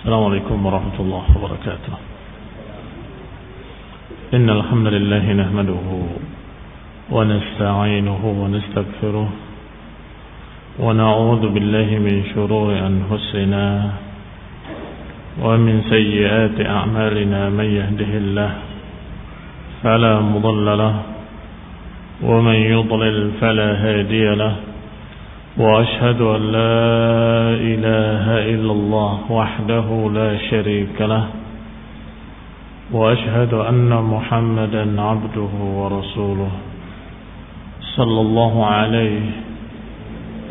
السلام عليكم ورحمة الله وبركاته. إن الحمد لله نحمده ونستعينه ونستغفره ونعوذ بالله من شرور أنفسنا ومن سيئات أعمالنا. من يهده الله فلا مضل له ومن يضلل فلا هادي له. وأشهد أن لا إله إلا الله وحده لا شريك له. وأشهد أن محمدا عبده ورسوله صلى الله عليه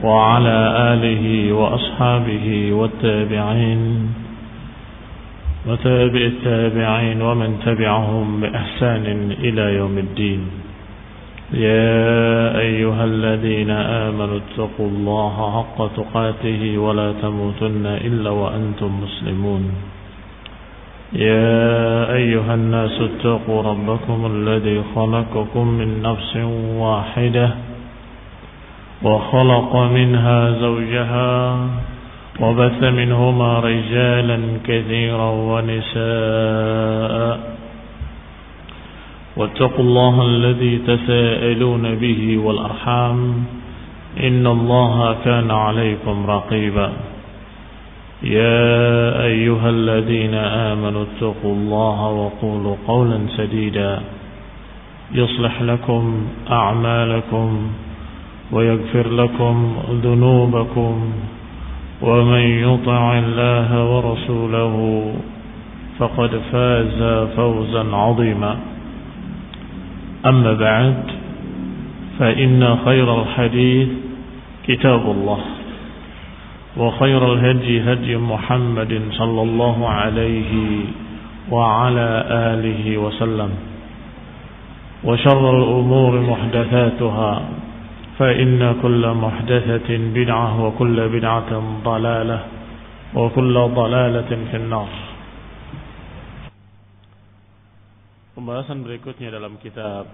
وعلى آله وأصحابه والتابعين وتابع التابعين ومن تبعهم بإحسان إلى يوم الدين. يا أيها الذين آمنوا اتقوا الله حق تقاته ولا تموتن إلا وأنتم مسلمون. يا أيها الناس اتقوا ربكم الذي خلقكم من نفس واحدة وخلق منها زوجها وبث منهما رجالا كثيرا ونساء. واتقوا الله الذي تساءلون به والأرحام إن الله كان عليكم رقيبا. يا أيها الذين آمنوا اتقوا الله وقولوا قولا سديدا يصلح لكم أعمالكم ويغفر لكم ذنوبكم ومن يطع الله ورسوله فقد فاز فوزا عظيما. أما بعد فإن خير الحديث كتاب الله وخير الهدي هدي محمد صلى الله عليه وعلى آله وسلم وشر الأمور محدثاتها فإن كل محدثة بدعة وكل بدعة ضلالة وكل ضلالة في النار. Pembahasan berikutnya dalam kitab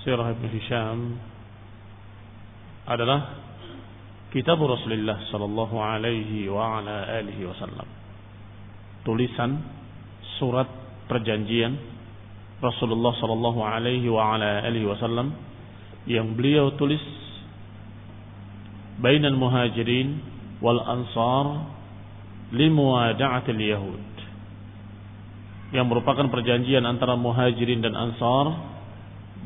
Sirah Ibn Hisham adalah Kitab Rasulullah sallallahu alaihi wa ala alihi wasallam. Tulisan surat perjanjian Rasulullah sallallahu alaihi wa ala alihi wasallam yang beliau tulis bainal muhajirin wal ansar limuwada'atil yahud, yang merupakan perjanjian antara muhajirin dan ansar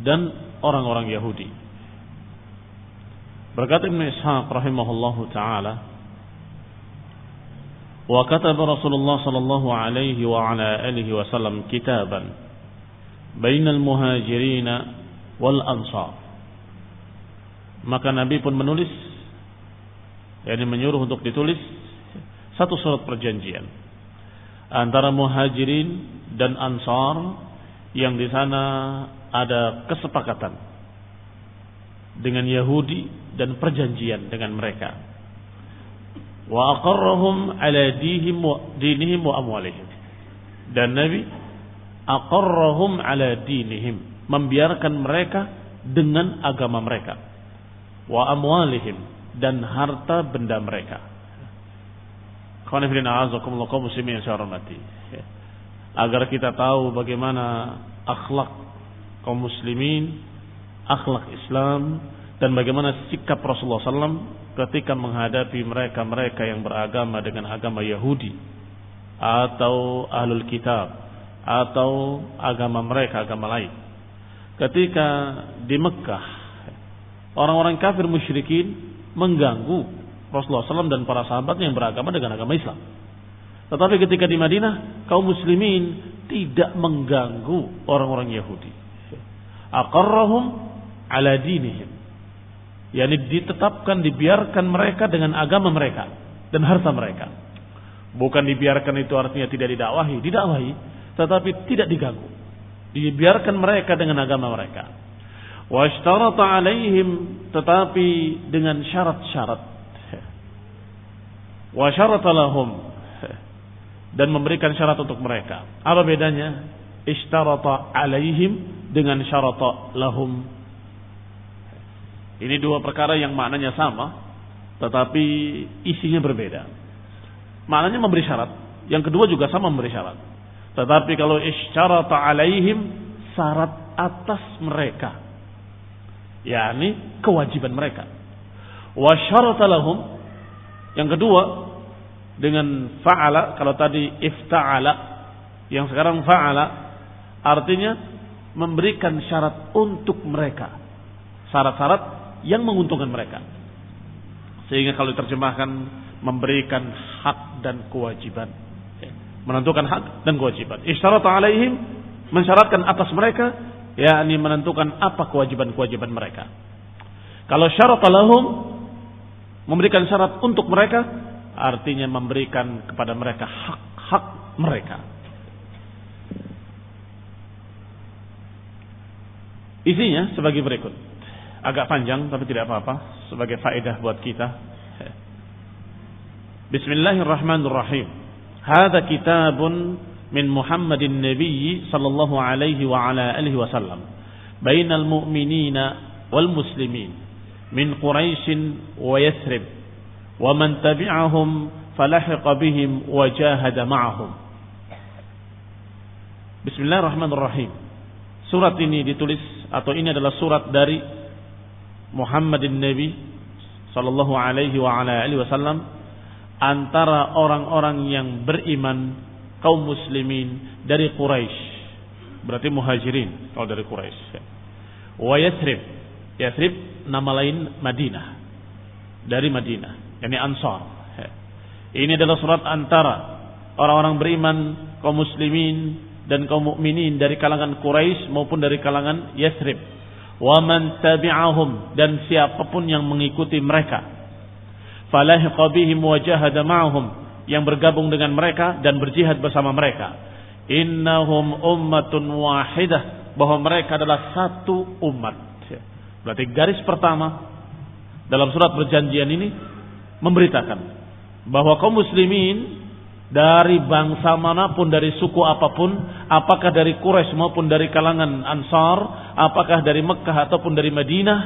dan orang-orang Yahudi. Berkata Ibn Ishaq rahimahullahu ta'ala, wa kataba Rasulullah sallallahu alaihi wa ala alihi wasallam kitaban bainal muhajirin wal ansar. Maka Nabi pun menulis, yakni menyuruh untuk ditulis satu surat perjanjian antara muhajirin dan ansar, yang di sana ada kesepakatan dengan Yahudi dan perjanjian dengan mereka. Wa aqarrahum ala dinihim wa amwalihim. Dan Nabi aqarrahum ala dinihim, membiarkan mereka dengan agama mereka. Wa amwalihim, dan harta benda mereka. Agar kita tahu bagaimana akhlak kaum muslimin, akhlak Islam, dan bagaimana sikap Rasulullah SAW ketika menghadapi mereka-mereka yang beragama dengan agama Yahudi atau Ahlul Kitab atau agama mereka, agama lain. Ketika di Mekah orang-orang kafir musyrikin mengganggu Rasulullah SAW dan para sahabatnya yang beragama dengan agama Islam. Tetapi ketika di Madinah, kaum muslimin tidak mengganggu orang-orang Yahudi. Aqarrahum ala dinihim, yakni ditetapkan, dibiarkan mereka dengan agama mereka dan harta mereka. Bukan dibiarkan itu artinya tidak didakwahi, tetapi tidak diganggu. Dibiarkan mereka dengan agama mereka. Wa ishtarata alaihim, tetapi dengan syarat-syarat. Wa syarata lahum, dan memberikan syarat untuk mereka. Apa bedanya ishtarata alaihim dengan syarata lahum? Ini dua perkara yang maknanya sama, tetapi isinya berbeda. Maknanya memberi syarat, yang kedua juga sama memberi syarat. Tetapi kalau isyarata alaihim, syarat atas mereka, yakni kewajiban mereka. Wa syarata lahum, yang kedua dengan fa'ala. Kalau tadi ifta'ala, yang sekarang fa'ala, artinya memberikan syarat untuk mereka, syarat-syarat yang menguntungkan mereka. Sehingga kalau diterjemahkan memberikan hak dan kewajiban, menentukan hak dan kewajiban. Isyarata alaihim, mensyaratkan atas mereka, yakni menentukan apa kewajiban-kewajiban mereka. Kalau syarata lahum, memberikan syarat untuk mereka, artinya memberikan kepada mereka hak-hak mereka. Isinya sebagai berikut. Agak panjang tapi tidak apa-apa, sebagai faedah buat kita. Bismillahirrahmanirrahim. Hadza kitabun min Muhammadin Nabi sallallahu alaihi wa ala alihi wasallam bainal mu'minina wal muslimin min Quraisy wa Yathrib wa man tabi'ahum falahiqa bihim wa jahada ma'ahum. Bismillahirrahmanirrahim. Surat ini ditulis, atau ini adalah surat dari Muhammadin Nabi sallallahu alaihi wa ala alihi wasallam antara orang-orang yang beriman kaum muslimin dari Quraisy, berarti muhajirin kalau dari Quraisy. Wa Yathrib, Yathrib nama lain Madinah, dari Madinah, yakni Ansar. Ini adalah surat antara orang-orang beriman kaum muslimin dan kaum mukminin dari kalangan Quraisy maupun dari kalangan Yathrib. Wa man tabi'ahum, dan siapapun yang mengikuti mereka. Falahiqa bihim wa jahada ma'ahum, yang bergabung dengan mereka dan berjihad bersama mereka. Innahum ummatun wahidah, bahwa mereka adalah satu umat. Berarti garis pertama dalam surat perjanjian ini memberitakan bahwa kaum muslimin dari bangsa manapun, dari suku apapun, apakah dari Quraisy maupun dari kalangan Ansar, apakah dari Mekah ataupun dari Madinah,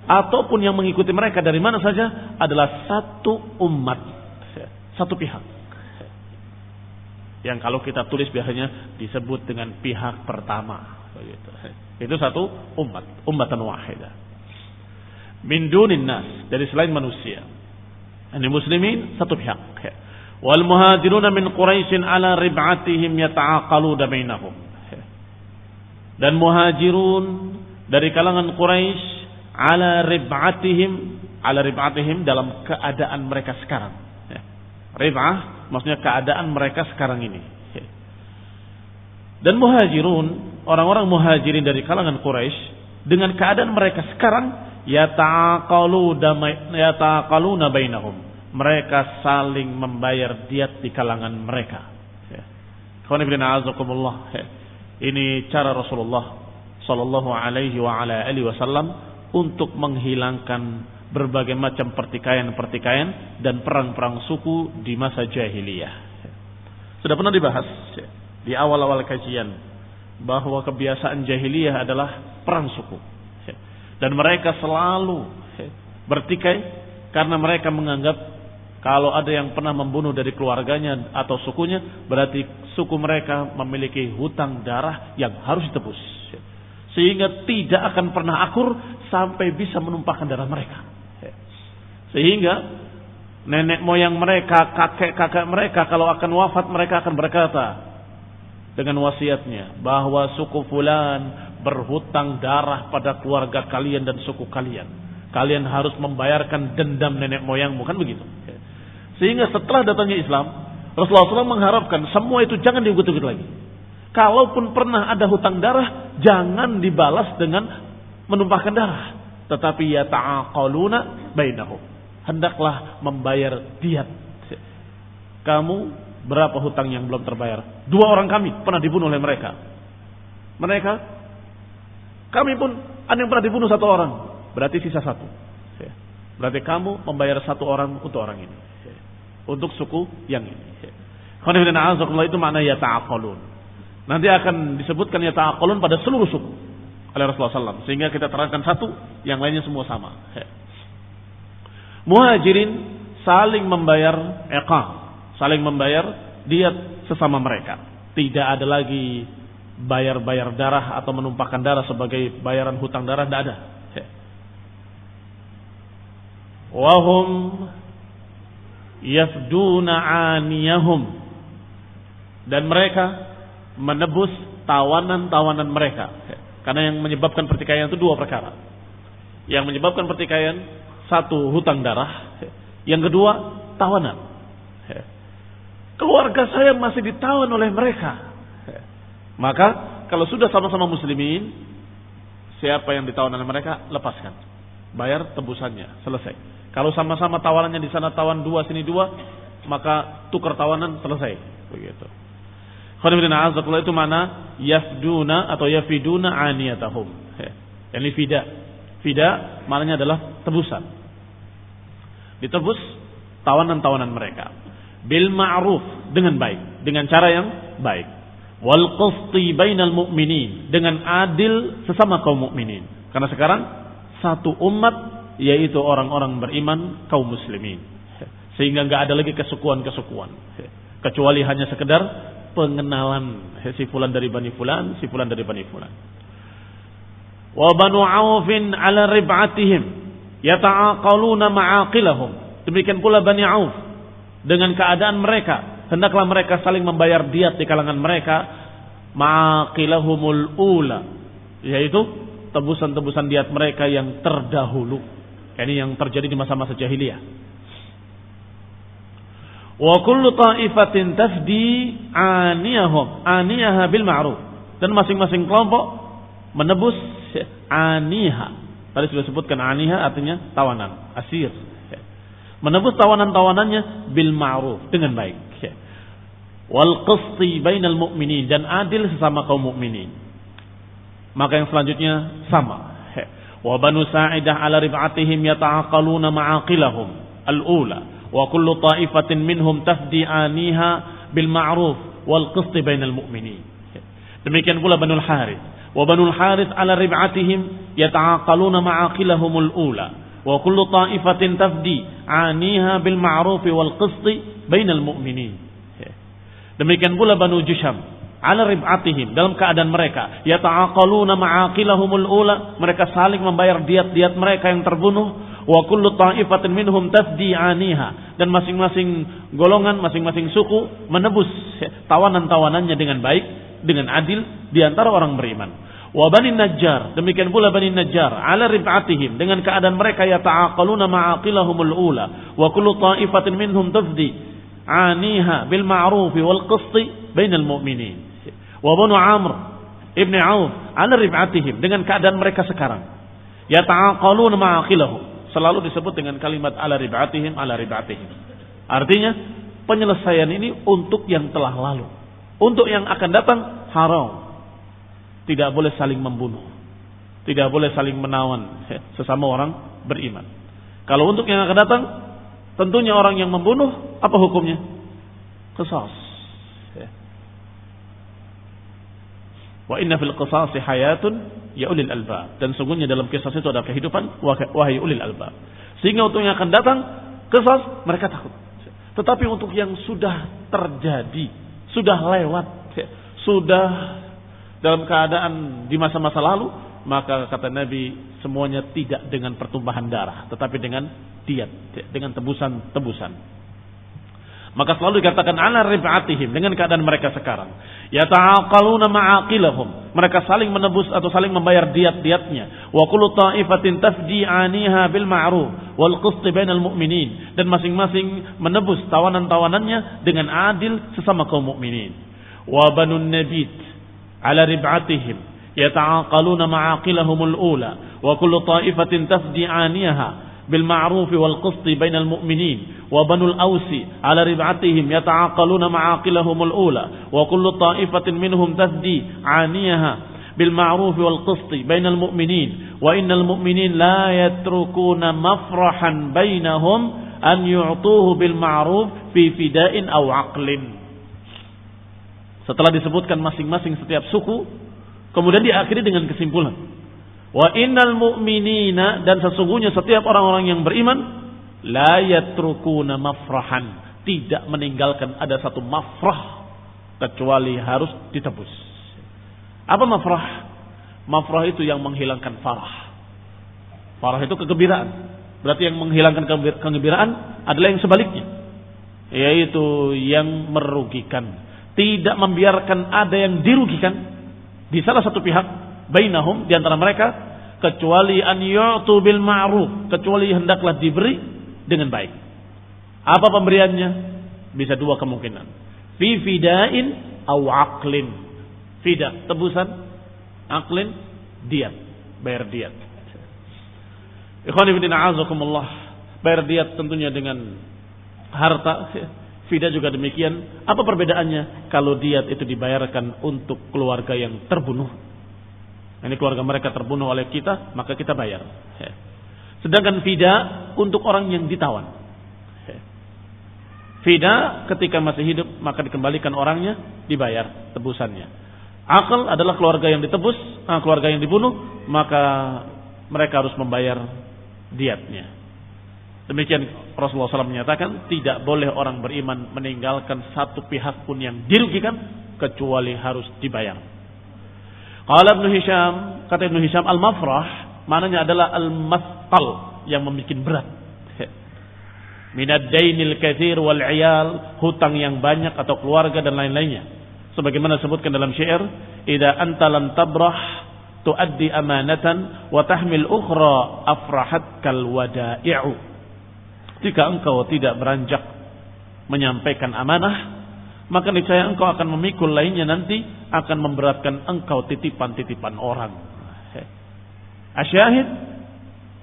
ataupun yang mengikuti mereka dari mana saja, adalah satu umat, satu pihak. Yang kalau kita tulis biasanya disebut dengan pihak pertama. Itu satu umat, ummatan wahidah. Min dunin nas, dari selain manusia. Ini muslimin satu pihak. Wal muhajiruna min Quraisyin ala rib'atihim yata'aqaluna bainahum. Dan muhajirun dari kalangan Quraisy ala rib'atihim dalam keadaan mereka sekarang. Rib'ah maksudnya keadaan mereka sekarang ini. Dan muhajirun, orang-orang muhajirin dari kalangan Quraisy dengan keadaan mereka sekarang, yata'aqaluna bainahum. Mereka saling membayar diat di kalangan mereka. Ini cara Rasulullah sallallahu alaihi wa ala alihi wasallam untuk menghilangkan berbagai macam pertikaian-pertikaian dan perang-perang suku di masa jahiliyah. Sudah pernah dibahas di awal-awal kajian bahwa kebiasaan jahiliyah adalah perang suku. Dan mereka selalu bertikai karena mereka menganggap kalau ada yang pernah membunuh dari keluarganya atau sukunya, berarti suku mereka memiliki hutang darah yang harus ditebus. Sehingga tidak akan pernah akur sampai bisa menumpahkan darah mereka. Sehingga nenek moyang mereka, kakek-kakek mereka kalau akan wafat, mereka akan berkata dengan wasiatnya bahwa suku fulan berhutang darah pada keluarga kalian dan suku kalian. Kalian harus membayarkan dendam nenek moyangmu, kan begitu. Sehingga setelah datangnya Islam, Rasulullah SAW mengharapkan semua itu jangan diukut-ukut lagi. Kalaupun pernah ada hutang darah, jangan dibalas dengan menumpahkan darah, tetapi yata'aqaluna bainahum. Hendaklah membayar diat. Kamu berapa hutang yang belum terbayar? 2 orang kami pernah dibunuh oleh mereka. Kami pun ada yang pernah dibunuh 1 orang. Berarti sisa 1. Berarti kamu membayar 1 orang untuk orang ini, untuk suku yang ini. Itu makna yata'aqalun. Nanti akan disebutkan yata'aqalun pada seluruh suku oleh Rasulullah SAW, sehingga kita terangkan satu, yang lainnya semua sama. Muhajirin saling membayar iqam, saling membayar diat sesama mereka. Tidak ada lagi bayar-bayar darah atau menumpahkan darah sebagai bayaran hutang darah, tidak ada. Wahum yafduna aniyahum, dan mereka menebus tawanan-tawanan mereka. Karena yang menyebabkan pertikaian itu dua perkara. Yang menyebabkan pertikaian, satu hutang darah, yang kedua tawanan. Keluarga saya masih ditawan oleh mereka. Maka kalau sudah sama-sama muslimin, siapa yang ditawan oleh mereka, lepaskan, bayar tebusannya, selesai. Kalau sama-sama tawanannya di sana tawan dua sini dua, maka tukar tawanan, selesai. Begitu. Itu mana yafduna atau yafiduna aniyatahum. Ini fida. Fida maknanya adalah tebusan. Ditebus tawanan-tawanan mereka bil ma'ruf, dengan baik, dengan cara yang baik. Wal qisti bainal mu'minin, dengan adil sesama kaum mukminin. Karena sekarang satu umat, yaitu orang-orang beriman kaum muslimin. Sehingga enggak ada lagi kesukuan-kesukuan, kecuali hanya sekedar pengenalan, si fulan dari Bani Fulan, si fulan dari Bani Fulan. Wa banu Aufin ala rib'atihim yata'aqaluna ma'aqilahum. Demikian pula Bani Auf, dengan keadaan mereka, hendaklah mereka saling membayar diat di kalangan mereka, ma'aqilahumul ula, yaitu tebusan-tebusan diat mereka yang terdahulu. Ini yang terjadi di masa-masa jahiliyah. Wa kullu ta'ifatin tafdi aniyaha bil ma'ruf, dan masing-masing kelompok menebus aniha. Tadi sudah sebutkan aniha artinya tawanan, asir. Menebus tawanan-tawanannya bil ma'ruf, dengan baik. Wal qisti bainal mu'minin, dan adil sesama kaum mukminin. Maka yang selanjutnya sama. Wa banu sa'idah ala rib'atihim yata'aqaluna ma'aqilahum al-ula, wa kullu ta'ifatin minhum tafdi aniha bil ma'ruf wal qisti bainal mu'minin. Demikian pula Banu Harith. Wa Banu Harith ala rib'atihim yata'aqaluna ma'aqilahum al-ula, wa kullu ta'ifatin tafdi aniha bil ma'ruf wal qisti bainal mu'minin. Demikian pula Banu Jusham ala rib'atihim, dalam keadaan mereka yata'aqaluna ma'aqilahumul ula, mereka saling membayar diat-diat mereka yang terbunuh. Wa kullu ta'ifatin minhum tafdi aniha, dan masing-masing golongan, masing-masing suku menebus tawanan-tawanannya dengan baik, dengan adil di antara orang beriman. Wa Bani Najjar, demikian pula Bani Najjar ala rib'atihim, dengan keadaan mereka yata'aqaluna ma'aqilahumul ula, wa kullu ta'ifatin minhum tafdi aniha bil ma'ruf wal qisti bainal mu'minin. Wa Banu Amr ibn Auf ala rib'atihim, dengan keadaan mereka sekarang yata'aqaluna ma'aqilahum, selalu disebut dengan kalimat ala rib'atihim, ala rib'atihim. Artinya penyelesaian ini untuk yang telah lalu. Untuk yang akan datang haram. Tidak boleh saling membunuh, tidak boleh saling menawan sesama orang beriman. Kalau untuk yang akan datang, tentunya orang yang membunuh, apa hukumnya? Qisas. Wa inna fil qisasi hayatun ya ulil albab, dan sungguhnya dalam kisah itu ada kehidupan, wahai ulil albab. Sehingga untuk yang akan datang qisas, mereka takut. Tetapi untuk yang sudah terjadi, sudah lewat, sudah dalam keadaan di masa-masa lalu, maka kata Nabi, semuanya tidak dengan pertumpahan darah, tetapi dengan diat, dengan tebusan-tebusan. Maka selalu dikatakan ala rib'atihim, dengan keadaan mereka sekarang. Yata'aqaluna ma'aqilahum, mereka saling menebus atau saling membayar diat-diatnya. Wa kullu ta'ifatin tafdi aniha bil ma'ruf wal qisti bainal mu'minin, dan masing-masing menebus tawanan-tawanannya dengan adil sesama kaum mukminin. Wa Banu Nabit ala rib'atihim yata'aqaluna ma'aqilahumul ula, wa kullu ta'ifatin tafdi aniha bil ma'ruf wal qisti bainal mu'minin. Wa Banul Ausi ala rib'atihim yata'aqaluna ma'aqilahumul ula, wa kullu ta'ifatin minhum tafdi aniha bil ma'ruf wal qisti bainal mu'minin. Wa innal mu'minin la yatrukuna mafrahan bainahum an yu'tuhu bil ma'ruf fi fida'in aw aqlin. Setelah disebutkan masing-masing setiap suku, kemudian diakhiri dengan kesimpulan, wa innal mu'minina, dan sesungguhnya setiap orang-orang yang beriman, la yatrukuna mafrahan, tidak meninggalkan ada satu mafrah kecuali harus ditebus. Apa mafrah? Mafrah itu yang menghilangkan farah. Farah itu kegembiraan. Berarti yang menghilangkan kegembiraan adalah yang sebaliknya, yaitu yang merugikan. Tidak membiarkan ada yang dirugikan di salah satu pihak, bainahum, di antara mereka, kecuali an yu'tu bil ma'ruf, kecuali hendaklah diberi dengan baik. Apa pemberiannya? Bisa dua kemungkinan. Fi fida'in aw aqlin. Fida, tebusan. Aqlin, diat, bayar diat. Ikhwan fillah a'azakumullah, bayar diat tentunya dengan harta. Fida juga demikian. Apa perbedaannya? Kalau diat itu dibayarkan untuk keluarga yang terbunuh, ini keluarga mereka terbunuh oleh kita, maka kita bayar. Sedangkan fida untuk orang yang ditawan. Fida ketika masih hidup maka dikembalikan orangnya, dibayar tebusannya. Aql adalah keluarga yang ditebus, keluarga yang dibunuh, maka mereka harus membayar diatnya. Demikian Rasulullah SAW menyatakan tidak boleh orang beriman meninggalkan satu pihak pun yang dirugikan kecuali harus dibayar. Qala Ibnu Hisham, kata Ibnu Hisham, al-mafrah maknanya adalah al-masqal, yang membuat berat. Minad dainil katsir wal 'iyal, hutang yang banyak atau keluarga dan lain-lainnya. Sebagaimana disebutkan dalam syair, idza anta lam tabrah tuaddi amanatan wa tahmil ukhra afrahatkal wada'i'u. Jika engkau tidak beranjak menyampaikan amanah, maka niscaya engkau akan memikul lainnya, nanti akan memberatkan engkau titipan-titipan orang. Asyahid,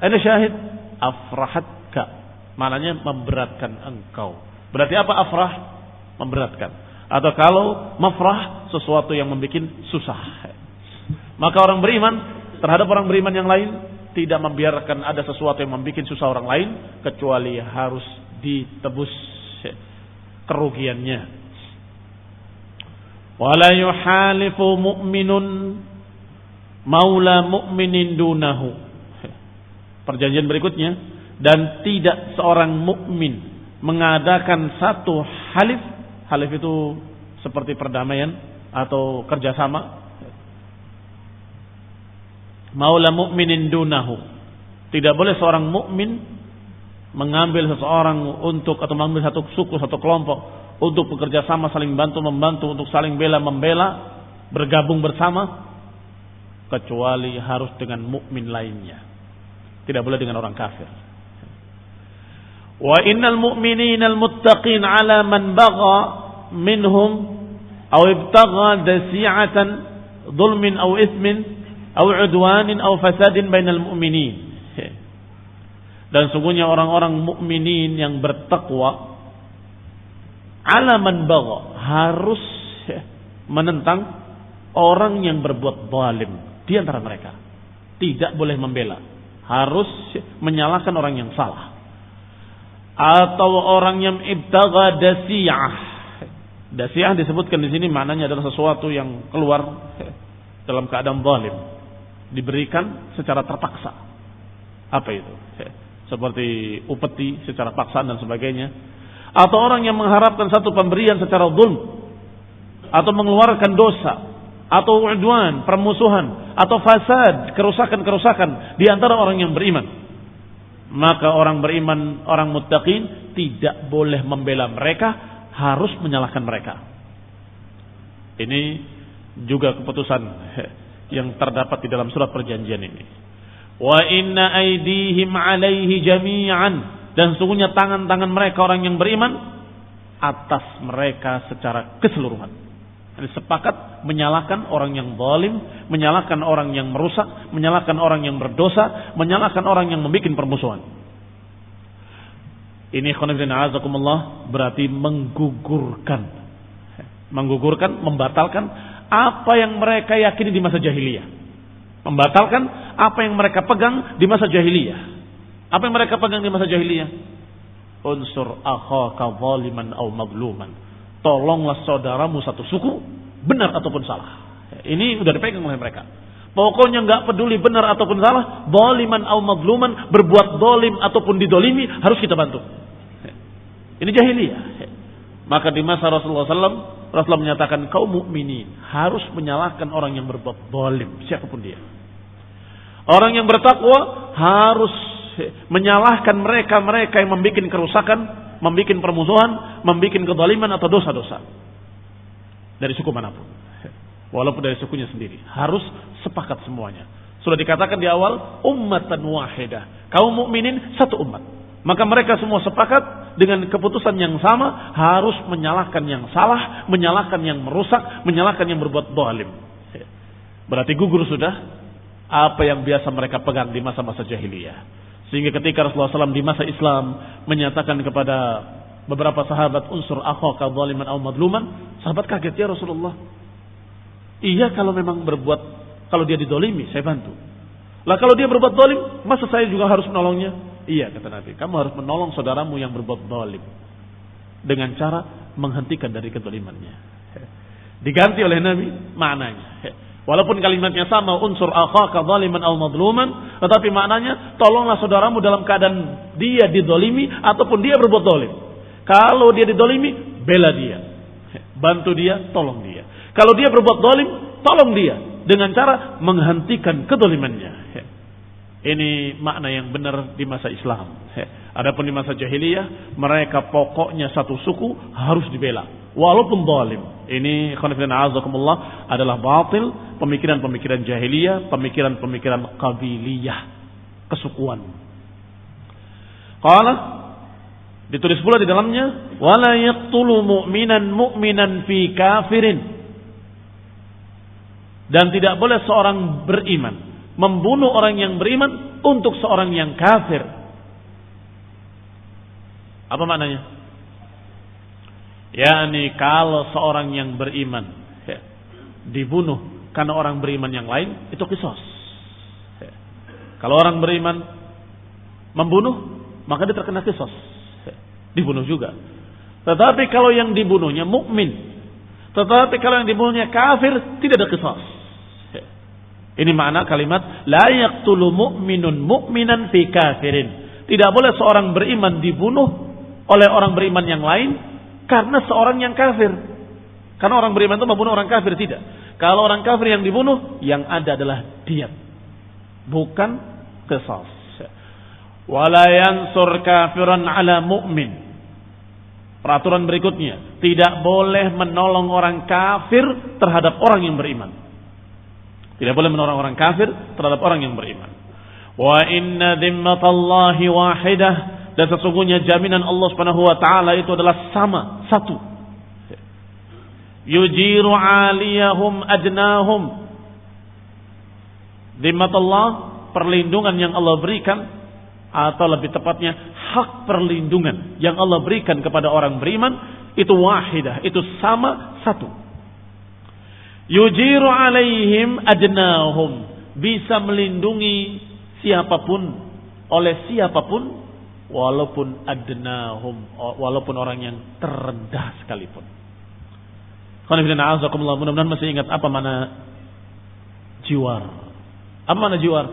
ada syahid, afrahatka, maknanya memberatkan engkau. Berarti apa afrah? Memberatkan. Atau kalau mafrah, sesuatu yang membuat susah. Maka orang beriman terhadap orang beriman yang lain tidak membiarkan ada sesuatu yang membuat susah orang lain, kecuali harus ditebus kerugiannya. Wala yuhalifu mu'minun maula mu'minin dunahu. Perjanjian berikutnya, dan tidak seorang mukmin mengadakan satu halif. Halif itu seperti perdamaian atau kerjasama. Maula mu'minin dunahu. Tidak boleh seorang mukmin mengambil seseorang untuk, atau mengambil satu suku, satu kelompok untuk bekerja sama, saling bantu membantu, untuk saling bela membela, bergabung bersama, kecuali harus dengan mukmin lainnya. Tidak boleh dengan orang kafir. Wa innal mu'minina al-muttaqin 'ala man bagha minhum aw ibtagha dasi'atan dhulmin aw ithmin aw 'udwanin aw fasadin bainal mu'minin. Dan sungguhnya orang-orang mukminin yang bertakwa, 'ala man bagha, harus menentang orang yang berbuat zalim di antara mereka. Tidak boleh membela, harus menyalahkan orang yang salah. Atau orang yang ibtagha dasiyah. Dasiyah disebutkan di sini maknanya adalah sesuatu yang keluar dalam keadaan zalim, diberikan secara terpaksa. Apa itu? Seperti upeti secara paksaan dan sebagainya. Atau orang yang mengharapkan satu pemberian secara zulm, atau mengeluarkan dosa, atau udwan, permusuhan, atau fasad, kerusakan-kerusakan di antara orang yang beriman. Maka orang beriman, orang muttaqin, tidak boleh membela mereka, harus menyalahkan mereka. Ini juga keputusan yang terdapat di dalam surat perjanjian ini. Wa inna aydihim 'alaihi jami'an, dan sungguhnya tangan-tangan mereka orang yang beriman atas mereka secara keseluruhan. Ini sepakat menyalahkan orang yang zalim, menyalahkan orang yang merusak, menyalahkan orang yang berdosa, menyalahkan orang yang membuat permusuhan. Ini khonifidina azakumullah berarti menggugurkan, membatalkan apa yang mereka yakini di masa jahiliyah, membatalkan apa yang mereka pegang di masa jahiliyah. Apa yang mereka pegang di masa jahiliyah? Unsur akhaka zaliman aw mazluman. Tolonglah saudaramu satu suku, benar ataupun salah. Ini sudah dipegang oleh mereka. Pokoknya enggak peduli benar ataupun salah, zaliman aw mazluman, berbuat zalim ataupun didolimi, harus kita bantu. Ini jahiliyah. Maka di masa Rasulullah Rasulullah menyatakan kaum mukminin harus menyalahkan orang yang berbuat zalim, siapapun dia. Orang yang bertakwa harus menyalahkan mereka yang membuat kerusakan, membuat permusuhan, membuat kezaliman atau dosa-dosa. Dari suku manapun. Walaupun dari sukunya sendiri. Harus sepakat semuanya. Sudah dikatakan di awal, ummatan wahidah. Kaum mukminin satu umat. Maka mereka semua sepakat dengan keputusan yang sama, harus menyalahkan yang salah, menyalahkan yang merusak, menyalahkan yang berbuat zalim. Berarti gugur sudah apa yang biasa mereka pegang di masa-masa jahiliyah. Sehingga ketika Rasulullah SAW di masa Islam menyatakan kepada beberapa sahabat, unsur akhaka zaliman aw madluman, sahabat kaget, ya Rasulullah. Iya kalau memang kalau dia didolimi, saya bantu. Lah kalau dia berbuat zalim, masa saya juga harus menolongnya? Iya, kata Nabi, kamu harus menolong saudaramu yang berbuat zalim dengan cara menghentikan dari kezalimannya. Diganti oleh Nabi maknanya. Walaupun kalimatnya sama, unsur akhaka zaliman aw madluman, tetapi maknanya tolonglah saudaramu dalam keadaan dia dizalimi ataupun dia berbuat zalim. Kalau dia dizalimi, bela dia. Bantu dia, tolong dia. Kalau dia berbuat zalim, tolong dia dengan cara menghentikan kezalimannya. Ini makna yang benar di masa Islam. Adapun di masa jahiliyah, mereka pokoknya satu suku harus dibela walaupun zalim. Ini khonifina a'azakumullah adalah batil, pemikiran-pemikiran jahiliyah, pemikiran-pemikiran qabiliyah, kesukuan. Qala, ditulis pula di dalamnya, wala yaqtulu mu'minan fi kafirin. Dan tidak boleh seorang beriman membunuh orang yang beriman untuk seorang yang kafir. Apa maknanya? Yani kalau seorang yang beriman dibunuh karena orang beriman yang lain, itu qisas. Kalau orang beriman membunuh, maka dia terkena qisas, dibunuh juga. Tetapi kalau yang dibunuhnya mukmin, tetapi kalau yang dibunuhnya kafir, tidak ada qisas. Ini makna kalimat la yaqtulu mu'minun mu'minan fi kafirin. Tidak boleh seorang beriman dibunuh oleh orang beriman yang lain karena seorang yang kafir. Karena orang beriman itu membunuh orang kafir, tidak. Kalau orang kafir yang dibunuh, yang ada adalah diyat, bukan qisas. Wala yansur kafiran ala mu'min. Peraturan berikutnya, tidak boleh menolong orang kafir terhadap orang yang beriman. Tidak boleh menolong orang kafir terhadap orang yang beriman. Wa inna dhimmatallahi wahidah. Dan sesungguhnya jaminan Allah Subhanahu wa taala itu adalah sama, satu. Yujiru aliyahum adnahum. Dhimmatullah, perlindungan yang Allah berikan, atau lebih tepatnya hak perlindungan yang Allah berikan kepada orang beriman, itu wahidah, itu sama, satu. Yujiru alaihim adnahum, bisa melindungi siapapun, oleh siapapun, walaupun adnahum, walaupun orang yang terendah sekalipun. Mudah-mudahan masih ingat apa mana jiwar. Apa mana jiwar?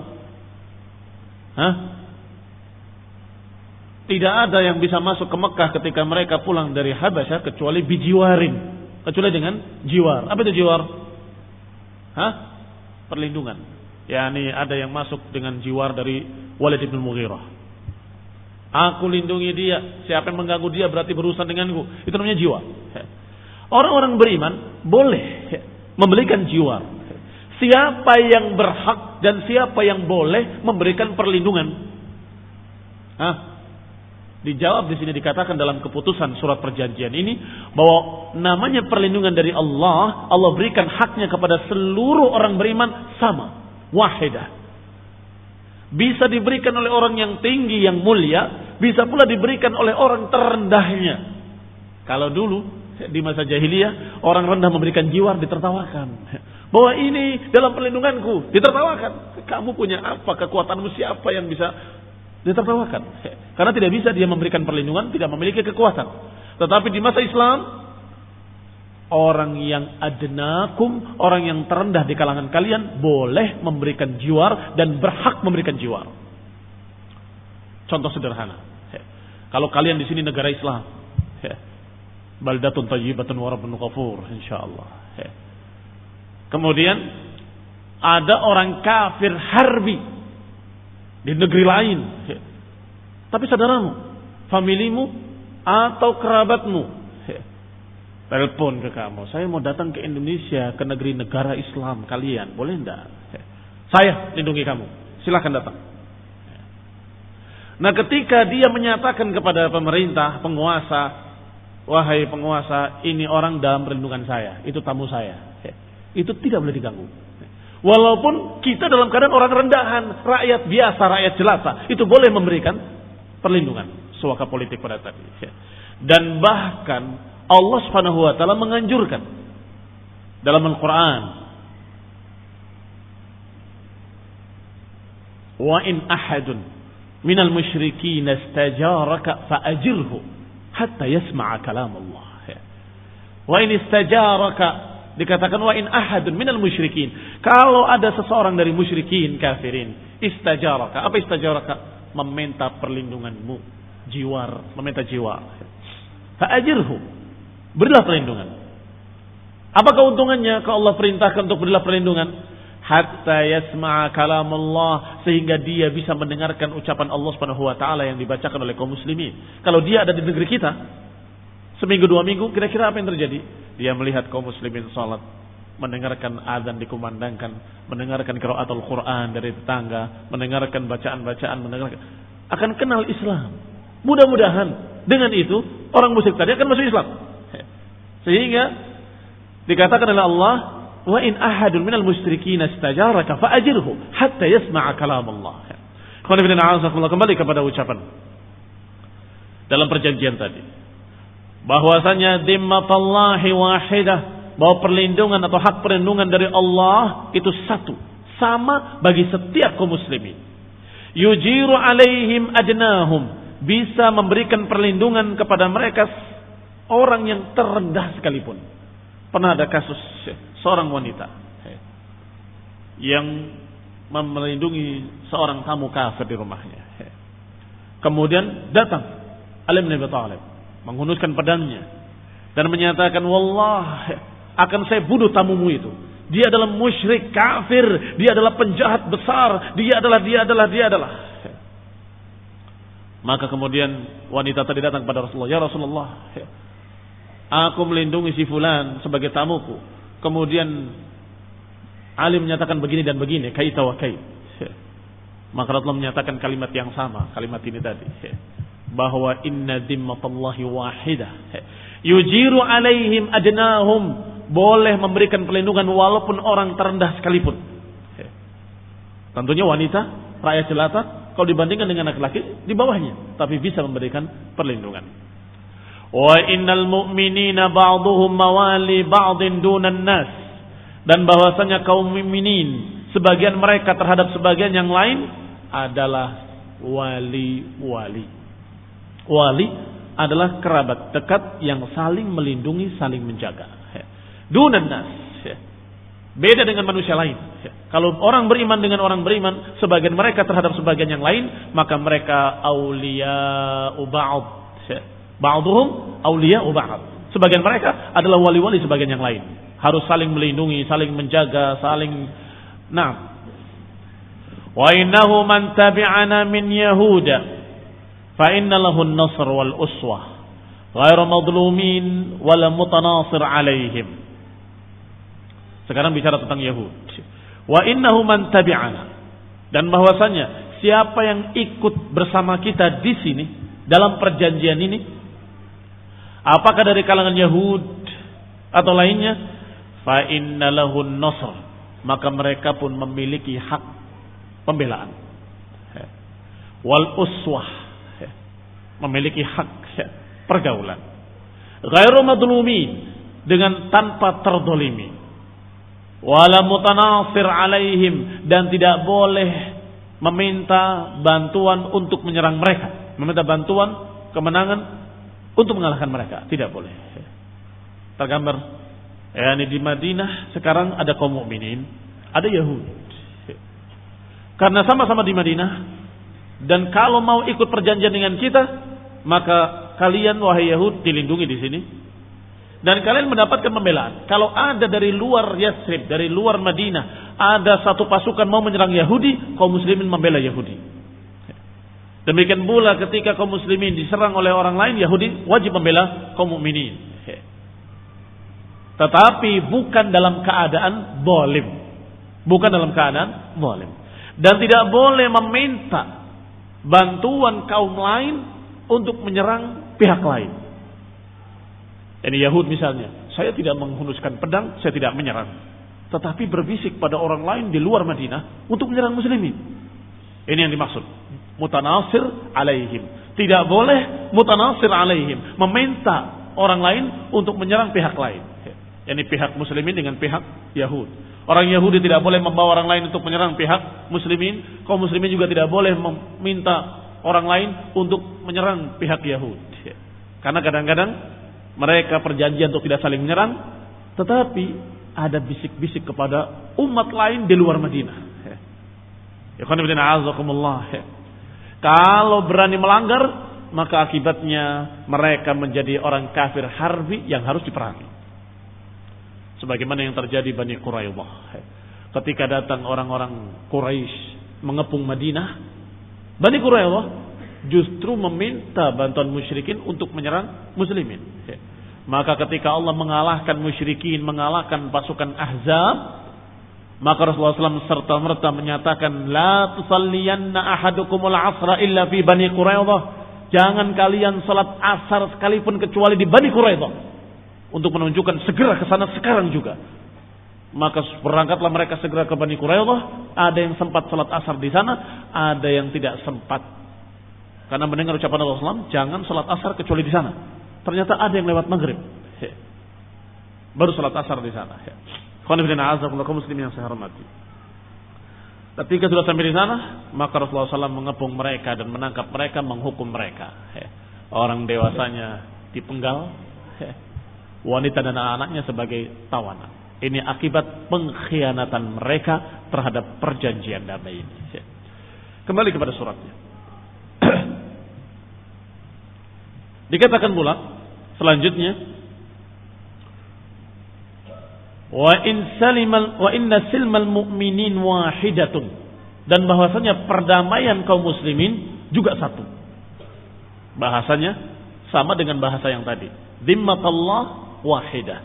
Tidak ada yang bisa masuk ke Mekah ketika mereka pulang dari Habasyah kecuali bijiwarin, kecuali dengan jiwar. Apa itu jiwar? Perlindungan. Yani ada yang masuk dengan jiwar dari Walid bin Mughirah. Aku lindungi dia, siapa yang mengganggu dia berarti berurusan denganku. Itu namanya jiwar. Orang-orang beriman boleh memberikan jiwar. Siapa yang berhak dan siapa yang boleh memberikan perlindungan? Dijawab di sini, dikatakan dalam keputusan surat perjanjian ini bahwa namanya perlindungan dari Allah, Allah berikan haknya kepada seluruh orang beriman sama, wahidah. Bisa diberikan oleh orang yang tinggi, yang mulia, bisa pula diberikan oleh orang terendahnya. Kalau dulu di masa jahiliyah, orang rendah memberikan jiwar, ditertawakan. Bahwa ini dalam perlindunganku, ditertawakan. Kamu punya apa? Kekuatanmu siapa yang bisa? Ditertawakan. Karena tidak bisa dia memberikan perlindungan, tidak memiliki kekuatan. Tetapi di masa Islam, orang yang adnakum, orang yang terendah di kalangan kalian, boleh memberikan jiwar dan berhak memberikan jiwar. Contoh sederhana. Kalau kalian di sini negara Islam, Baldatun thayyibatun wa rabbun ghafur, insyaallah. Kemudian ada orang kafir harbi di negeri lain. Tapi saudaramu, familimu atau kerabatmu telepon ke kamu, saya mau datang ke Indonesia, ke negara Islam kalian, boleh enggak? Saya lindungi kamu, silakan datang. Nah, ketika dia menyatakan kepada pemerintah, penguasa, wahai penguasa, ini orang dalam perlindungan saya, itu tamu saya, itu tidak boleh diganggu. Walaupun kita dalam keadaan orang rendahan, rakyat biasa, rakyat jelata, itu boleh memberikan perlindungan suaka politik pada tadi. Dan bahkan Allah Subhanahu wa taala menganjurkan dalam Al-Qur'an, wa in ahadun minal musyrikin istajaraka fa'ajirhu hatta yasma'a kalam Allah. Wa in istajaraka, dikatakan wa in ahadun minal musyrikin, kalau ada seseorang dari musyrikin kafirin, istajaraka, apa istajaraka? Meminta perlindunganmu, jiwar, meminta jiwa. Fa'ajirhu, berilah perlindungan. Apa keuntungannya kalau Allah perintahkan untuk berilah perlindungan? Hatta yasma'a kalam Allah, sehingga dia bisa mendengarkan ucapan Allah Subhanahu wa taala yang dibacakan oleh kaum muslimin. Kalau dia ada di negeri kita, seminggu 2 minggu, kira-kira apa yang terjadi? Dia melihat kaum muslimin salat, mendengarkan azan dikumandangkan, mendengarkan qiraatul Quran dari tetangga, mendengarkan bacaan-bacaan, akan kenal Islam. Mudah-mudahan dengan itu orang musyrik tadi akan masuk Islam. Sehingga dikatakan oleh Allah, wa in ahadun minal musyrikin istajaraka fa'ajirhu hatta yasma'a kalam Allah. Kembali kepada ucapan dalam perjanjian tadi, bahwasanya dhimmatallahi wahidah, bahwa perlindungan atau hak perlindungan dari Allah itu satu, sama bagi setiap kaum muslimin. Yujiru alaihim adnahum, bisa memberikan perlindungan kepada mereka orang yang terendah sekalipun. Pernah ada kasus seorang wanita yang melindungi seorang tamu kafir di rumahnya. Kemudian datang Ali bin Abi Thalib, menghunuskan pedangnya dan menyatakan, wallah, akan saya bunuh tamumu itu. Dia adalah musyrik kafir, dia adalah penjahat besar, dia adalah. Maka kemudian wanita tadi datang kepada Rasulullah, ya Rasulullah, aku melindungi si fulan sebagai tamuku. Kemudian Ali menyatakan begini dan begini, kaita wa kait. Maka Rasulullah menyatakan kalimat yang sama, kalimat ini tadi, bahwa inna dhimmatallahi wahidah yujiru alaihim adnahum, boleh memberikan perlindungan walaupun orang terendah sekalipun. Tentunya wanita, rakyat jelata, kalau dibandingkan dengan laki-laki di bawahnya, tapi bisa memberikan perlindungan. Wa innal mu'minina ba'duhum mawali ba'din dunan nas, dan bahwasanya kaum mukminin sebagian mereka terhadap sebagian yang lain adalah wali-wali. Wali adalah kerabat dekat yang saling melindungi, saling menjaga. Dunan nas, beda dengan manusia lain. Kalau orang beriman dengan orang beriman, sebagian mereka terhadap sebagian yang lain, maka mereka awliya'u ba'd. Ba'duhum awliya'u ba'd. Sebagian mereka adalah wali-wali sebagian yang lain. Harus saling melindungi, saling menjaga, saling. Nah, wa innahu man tabi'ana min yahuda fa inna lahu an-nasr wal uswah ghairu madlumin wala mutanasir alaihim. Sekarang bicara tentang Yahud. Wa innahu man tabi'ana, dan bahwasanya siapa yang ikut bersama kita di sini dalam perjanjian ini, apakah dari kalangan Yahud atau lainnya, fa inna lahu an-nasr, maka mereka pun memiliki hak pembelaan. Wal uswah, memiliki hak pergaulan. Ghairu madlumin, dengan tanpa terdolimi. Wala mutanasir alaihim, dan tidak boleh meminta bantuan untuk menyerang mereka, meminta bantuan kemenangan untuk mengalahkan mereka, tidak boleh. Tergambar di Madinah sekarang ada kaum mukminin, ada Yahudi. Karena sama-sama di Madinah, dan kalau mau ikut perjanjian dengan kita, maka kalian wahai Yahud dilindungi di sini, Dan kalian mendapatkan pembelaan. Kalau ada dari luar Yathrib, dari luar Madinah, ada satu pasukan mau menyerang Yahudi, kaum muslimin membela Yahudi. Demikian pula ketika kaum muslimin diserang oleh orang lain, Yahudi wajib membela kaum mukminin. Tetapi bukan dalam keadaan zalim. Bukan dalam keadaan zalim. Dan tidak boleh meminta bantuan kaum lain untuk menyerang pihak lain. Ini Yahud misalnya, saya tidak menghunuskan pedang, saya tidak menyerang. Tetapi berbisik pada orang lain di luar Madinah untuk menyerang muslimin. Ini yang dimaksud. Mutanasir alaihim. Tidak boleh mutanasir alaihim. Meminta orang lain untuk menyerang pihak lain. Ini pihak muslimin dengan pihak Yahud. Orang Yahudi tidak boleh membawa orang lain untuk menyerang pihak muslimin. Kaum muslimin juga tidak boleh meminta orang lain untuk menyerang pihak Yahud. Karena kadang-kadang mereka perjanjian untuk tidak saling menyerang, tetapi ada bisik-bisik kepada umat lain di luar Madinah. Kalau berani melanggar, maka akibatnya mereka menjadi orang kafir harbi yang harus diperangi. Sebagaimana yang terjadi Bani Quraidah. Ketika datang orang-orang Quraisy mengepung Madinah, Bani Quraidah justru meminta bantuan musyrikin untuk menyerang muslimin. Maka ketika Allah mengalahkan musyrikin, mengalahkan pasukan Ahzab, maka Rasulullah SAW serta-merta menyatakan, La tusalliyanna ahadukumul asra illa fi Bani Quraidah. Jangan kalian salat asar sekalipun kecuali di Bani Quraidah. Untuk menunjukkan segera ke sana sekarang juga. Maka berangkatlah mereka segera ke Bani Quraidah. Ada yang sempat salat asar di sana, ada yang tidak sempat. Karena mendengar ucapan Rasulullah SAW, jangan salat asar kecuali di sana. Ternyata ada yang lewat maghrib. Baru salat asar di sana. Kaum muslimin yang saya hormati. Ketika sudah sampai di sana, maka Rasulullah SAW mengepung mereka dan menangkap mereka, menghukum mereka. Orang dewasanya dipenggal, wanita dan anak-anaknya sebagai tawanan. Ini akibat pengkhianatan mereka terhadap perjanjian damai ini. Kembali kepada suratnya. Dikatakan pula selanjutnya, wa inna silmal mu'minin wahidatun, dan bahwasanya perdamaian kaum muslimin juga satu. Bahasanya sama dengan bahasa yang tadi. Dhimmatallah wahidah.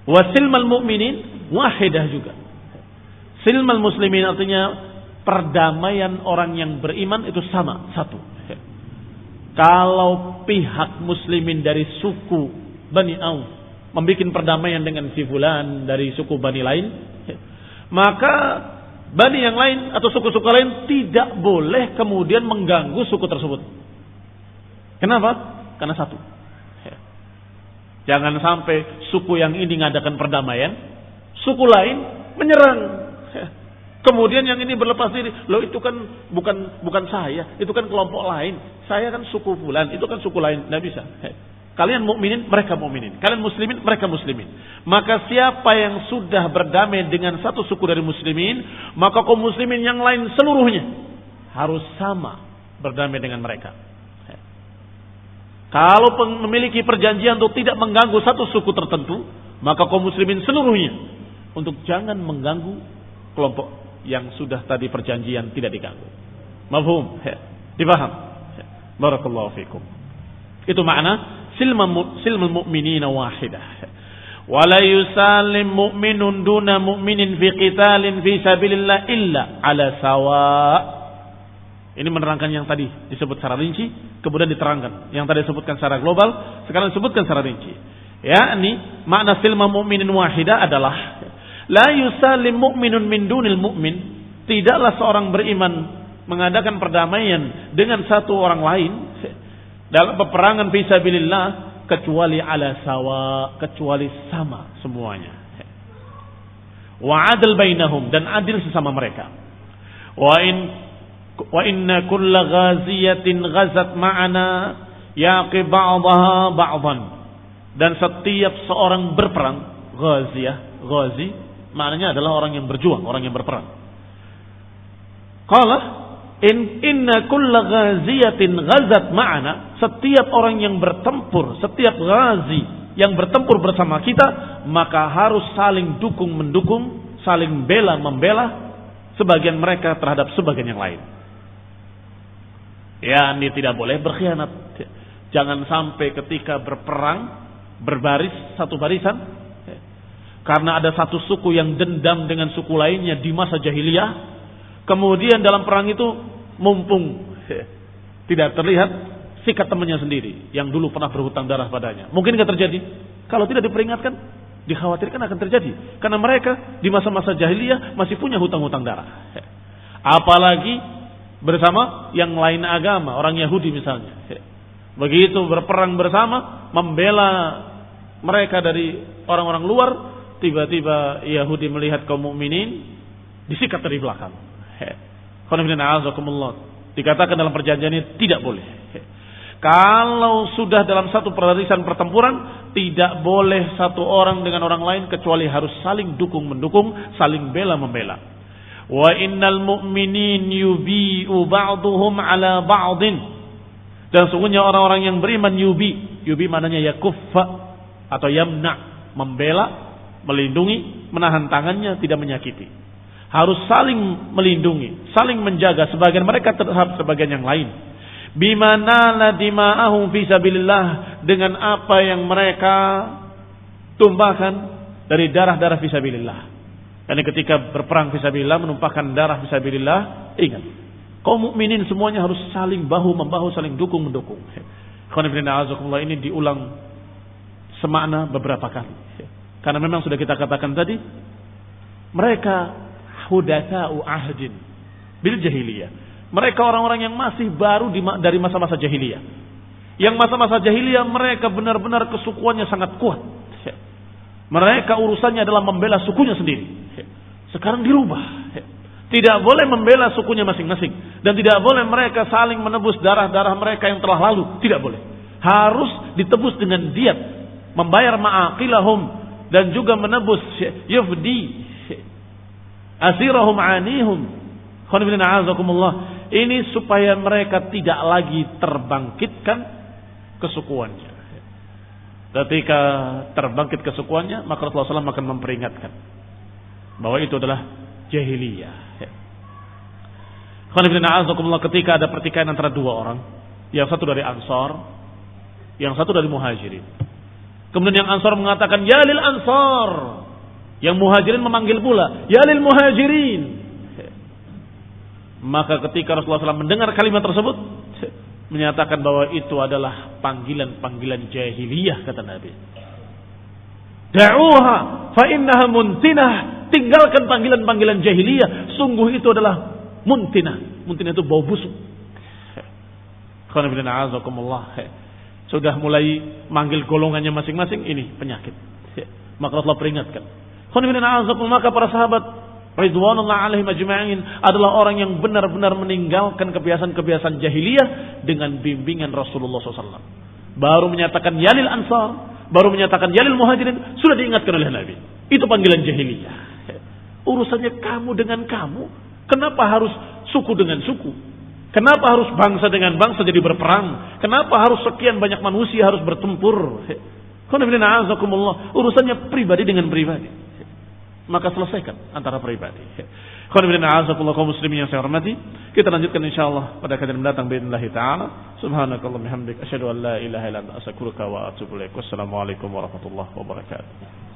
Wa silmal mu'minin wahidah juga. Silmal muslimin artinya perdamaian orang yang beriman itu sama, satu. Kalau pihak muslimin dari suku Bani Auf membuat perdamaian dengan si fulan dari suku Bani lain, maka Bani yang lain atau suku-suku lain tidak boleh kemudian mengganggu suku tersebut. Kenapa? Karena satu. Jangan sampai suku yang ini mengadakan perdamaian, suku lain menyerang. Kemudian yang ini berlepas diri, loh itu kan bukan saya, itu kan kelompok lain. Saya kan suku fulan, itu kan suku lain, tidak bisa. Kalian mukminin, mereka mukminin. Kalian muslimin, mereka muslimin. Maka siapa yang sudah berdamai dengan satu suku dari muslimin, maka kaum muslimin yang lain seluruhnya harus sama berdamai dengan mereka. Kalau memiliki perjanjian untuk tidak mengganggu satu suku tertentu, maka kaum muslimin seluruhnya untuk jangan mengganggu kelompok yang sudah tadi perjanjian tidak diganggu. Mafhum? Dipaham? Barakallahu fikum. Itu makna silmul mu'minina wahidah. Wala yusalim mu'minun duna mu'minin fi qitalin fi sabilillah illa ala sawa. Ini menerangkan yang tadi disebut secara rinci, kemudian diterangkan. Yang tadi disebutkan secara global, sekarang disebutkan secara rinci. Yakni makna silmul mu'minin wahidah adalah la yusalim mu'minun min dunil mu'min. Tidaklah seorang beriman mengadakan perdamaian dengan satu orang lain dalam peperangan fisabilillah kecuali ala sawa, kecuali sama semuanya. Wa adl bainahum, dan adil sesama mereka. Wa inna kulla ghaziyatin ghazat ma'ana yaqi ba'daha ba'dan. Dan setiap seorang berperang, ghazi maknanya adalah orang yang berjuang, orang yang berperang. Qala inna kulla ghaziyatin ghazat ma'ana, setiap orang yang bertempur, setiap ghazi yang bertempur bersama kita, maka harus saling dukung-mendukung, saling bela-membela sebagian mereka terhadap sebagian yang lain. Ya, ini tidak boleh berkhianat. Jangan sampai ketika berperang, berbaris satu barisan, karena ada satu suku yang dendam dengan suku lainnya di masa jahiliyah, kemudian dalam perang itu mumpung tidak terlihat sikat temannya sendiri yang dulu pernah berhutang darah padanya. Mungkin nggak terjadi. Kalau tidak diperingatkan, dikhawatirkan akan terjadi. Karena mereka di masa-masa jahiliyah masih punya hutang-hutang darah. Apalagi bersama yang lain agama, orang Yahudi misalnya. Begitu berperang bersama, membela mereka dari orang-orang luar, tiba-tiba Yahudi melihat kaum mukminin disikat dari belakang. Dikatakan dalam perjanjian ini tidak boleh. Kalau sudah dalam satu barisan pertempuran, tidak boleh satu orang dengan orang lain kecuali harus saling dukung-mendukung, saling bela-membela. Wa innal mu'minin yubi'u ba'duhum ala ba'din. Dan sungguhnya orang-orang yang beriman yubi maknanya yakuffa atau yamna, membela, melindungi, menahan tangannya, tidak menyakiti. Harus saling melindungi, saling menjaga sebagian mereka terhadap sebagian yang lain. Bimana la dima'ahum fi sabilillah, dengan apa yang mereka tumpahkan dari darah-darah fi sabilillah. Karena ketika berperang fi sabilillah, menumpahkan darah fi sabilillah, ingat, kaum mukminin semuanya harus saling bahu-membahu, saling dukung-mendukung. Ini diulang semakna beberapa kali. Karena memang sudah kita katakan tadi, mereka hudatsa'u ahdin bil jahiliyah. Mereka orang-orang yang masih baru dari masa-masa jahiliyah. Yang masa-masa jahiliyah mereka benar-benar kesukuannya sangat kuat. Mereka urusannya adalah membela sukunya sendiri. Sekarang dirubah. Tidak boleh membela sukunya masing-masing. Dan tidak boleh mereka saling menebus darah-darah mereka yang telah lalu. Tidak boleh. Harus ditebus dengan diat. Membayar ma'aqilahum. Dan juga menebus yufdi asirahum anihum. Ini supaya mereka tidak lagi terbangkitkan kesukuannya. Ketika terbangkit kesukuannya, maka Rasulullah SAW akan memperingatkan bahwa itu adalah jahiliyah. Ketika ada pertikaian antara dua orang, yang satu dari Ansar, yang satu dari Muhajirin. Kemudian yang Ansar mengatakan, ya lil Ansar. Yang Muhajirin memanggil pula, ya lil Muhajirin. Maka ketika Rasulullah SAW mendengar kalimat tersebut, menyatakan bahwa itu adalah panggilan-panggilan jahiliyah, kata Nabi. Da'uha fa innaha muntinah. Tinggalkan panggilan-panggilan jahiliyah, sungguh itu adalah muntinah. Muntinah itu bau busuk. Sudah mulai manggil golongannya masing-masing, ini penyakit. Maka Rasulullah peringatkan. Maka para sahabat ridwanullah alaihim ajma'in adalah orang yang benar-benar meninggalkan kebiasaan-kebiasaan jahiliyah dengan bimbingan Rasulullah SAW. Baru menyatakan yalil ansar, baru menyatakan yalil muhajirin, sudah diingatkan oleh Nabi. Itu panggilan jahiliyah. Urusannya kamu dengan kamu. Kenapa harus suku dengan suku? Kenapa harus bangsa dengan bangsa jadi berperang? Kenapa harus sekian banyak manusia harus bertempur? Urusannya pribadi dengan pribadi. Maka selesaikan antara pribadi. Kaum muslimin yang saya hormati, kita lanjutkan insyaallah pada kajian mendatang باذنillah taala. Subhanakallahumma hamdik asyhadu an la ilaha illa anta astaghfiruka wa atubu ilaik. Wassalamualaikum warahmatullahi wabarakatuh.